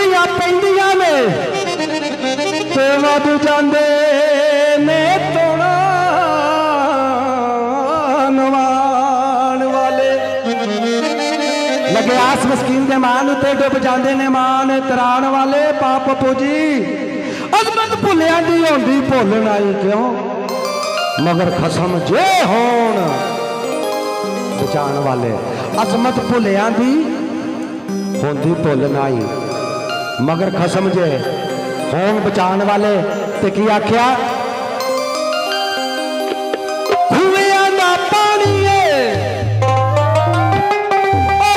छुट्टियां पैंदियां ने ते वध जांदे ने तोड़ा नवान वाले लगे आस मस्कीन दे मान उत्ते डुब जांदे ने मान तराण वाले पाप पूजी अजमत भुलिया दी होंदी भुलन आई क्यों मगर खसम जे होण बचाण वाले अजमत भुलिया दी होंदी भुलन आई मगर खसम जे होण बचाण वाले ते की आख्या खूहियां दा पानी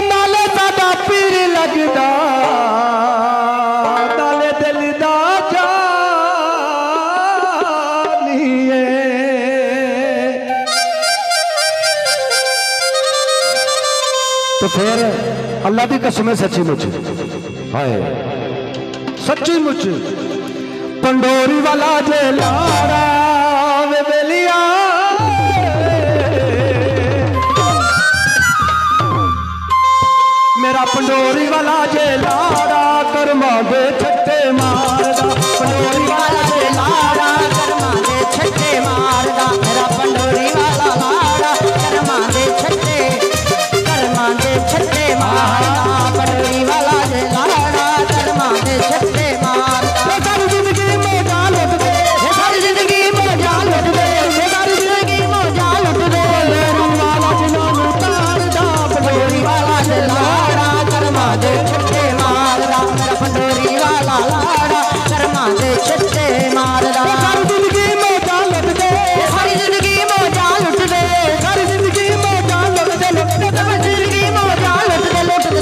नाले साडा पीर लगदा नाले दिल दा तो फिर अल्लाह की कसम है सच्ची मुच हाय सच्ची मुच पंडोरी वाला जे लाड़ा वे बेलिया मेरा पंडोरी वाला जे लाड़ा कर्मा दे छट्टे मारदा पंडोरी वाला जे लाड़ा कर्मा दे छट्टे मारदा मेरा पंडोरी वाला लाड़ा कर्मा दे छट्टे छट्टे मारदा पंडोरी वाला जे लाड़ा कर्मा दे छट्टे मारदा सारी जिंदगी मौजा लुट दे सारी जिंदगी मौजा लुट दे सारी जिंदगी मौजा लुट दे पंडोरी वाला जिन्होंने तारदा पंडोरी वाला जे लाड़ा कर्मा दे छट्टे मारदा मेरा पंडोरी वाला लाड़ा कर्मा दे छट्टे मारदा सारी जिंदगी मौजा लुट दे सारी जिंदगी मौजा लुट दे सारी जिंदगी मौजा लुट दे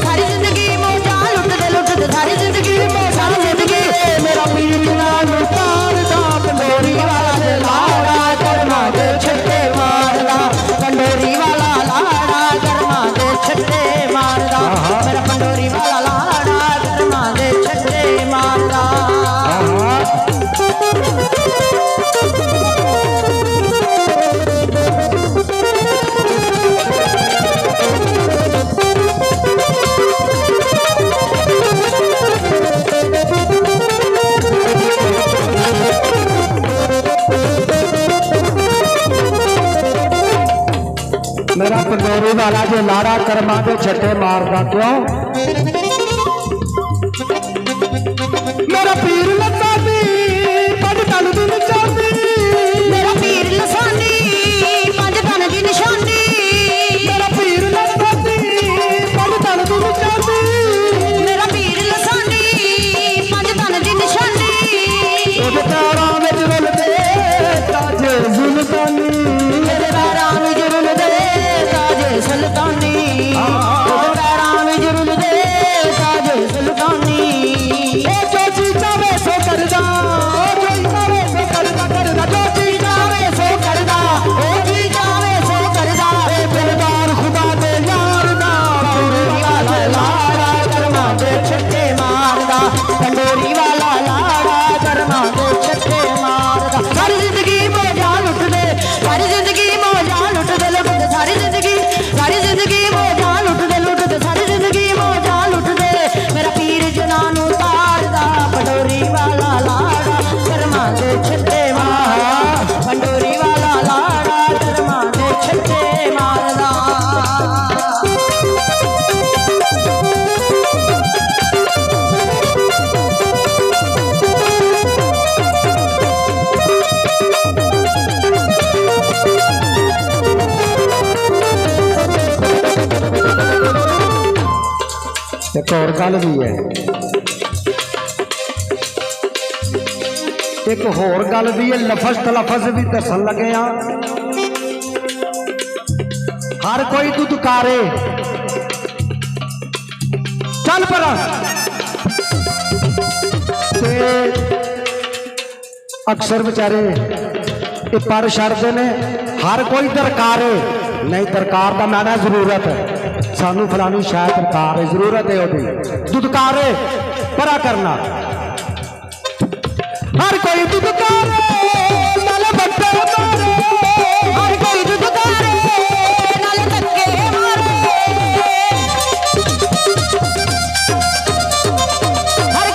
सारी जिंदगी मौजा लुट दे सारी जिंदगी सारी जिंदगी मेरा पीर नाल तारदा पंडोरी वाला जे लाड़ा कर्मा दे छट्टे मारदा पंडोरी वाला लाड़ा कर्मा दे छट्टे मारदा मेरा पंडोरी वाला लाड़ा कर्मा दे छट्टे मारदा मेरा पंडोरी वाला जो लाड़ा कर्मा के छट्टे मारदा क्यों मेरा पीर लसानी पंज तन दी निशानी मेरा पीर लसानी पंज तन दी निशानी मेरा पीर लसानी पंज तन दी निशानी मेरा पीर लसानी पंज तन दी निशानी ओदे तारा विच रुलदे ताजे सुल्तानी मेरे तारा विच रुलदे सुल्तानी राम जरूर दे ताजे सुल्तानी जो जी चावे सो करदा जो चावे सो करदा करदा जो जी चावे सो करदा ओ जी चावे सो करदा ए दिलदार खुदा दे यार दा पंडोरी वाला लाड़ा कर्मा दे छट्टे मारदा पंडोरी वाला लाड़ा कर्मा दे छट्टे मारदा सारी जिंदगी मौजा लुट दे सारी जिंदगी मौजा लुट दे सारी जिंदगी मौजा लुट दे सारी जिंदगी मौजा लुट दे मेरा पीर जनानू तारदा पंडोरी वाला लाड़ा कर्मा दे छट्टे मारदा पंडोरी वाला लाड़ा कर्मा दे छट्टे मारदा एक और गल भी है एक होर गल भी है लफज तलफज भी दसन लगे हर कोई तू दुकारे चल पर अक्सर बेचारे पर छड़ते ने हर कोई दरकारे नहीं दरकार का मैंने जरूरत है सानू फलानी शायद दरकार है जरूरत है ओदी दुदकारे परा करना हर कोई दुदकारे नाले बट्टे मारे हर कोई दुदकारे नाले धक्के मारे हर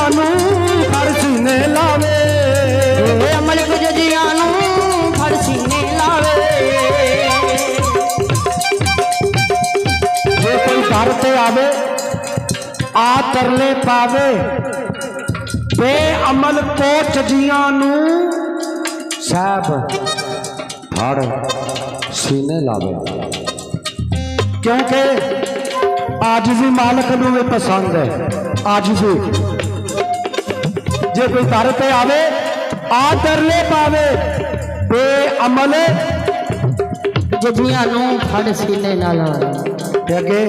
ਜੱਜੀਆਂ ਨੂੰ ਫੜ ਸੀਨੇ ਲਾਵੇ ਅਮਲਕ ਜੱਜੀਆਂ ਨੂੰ ਫੜ ਸੀਨੇ ਲਾਵੇ ਜੇ ਕੋਈ ਦਰ ਤੇ ਆਵੇ ਆ ਤਰਲੇ ਪਾਵੇ ਬੇਅਮਲ ਕੋਚ ਜੀਆਂ ਨੂੰ ਸਾਹਿਬ ਫੜ ਸੀਨੇ ਲਾਵੇ क्योंकि आजिज़ी मालिक नूं भी पसंद है आजिज़ी जे कोई दर पे आवे आ तरले पावे बेअमल जजियां नूं फड़ सीने नाल ते अगे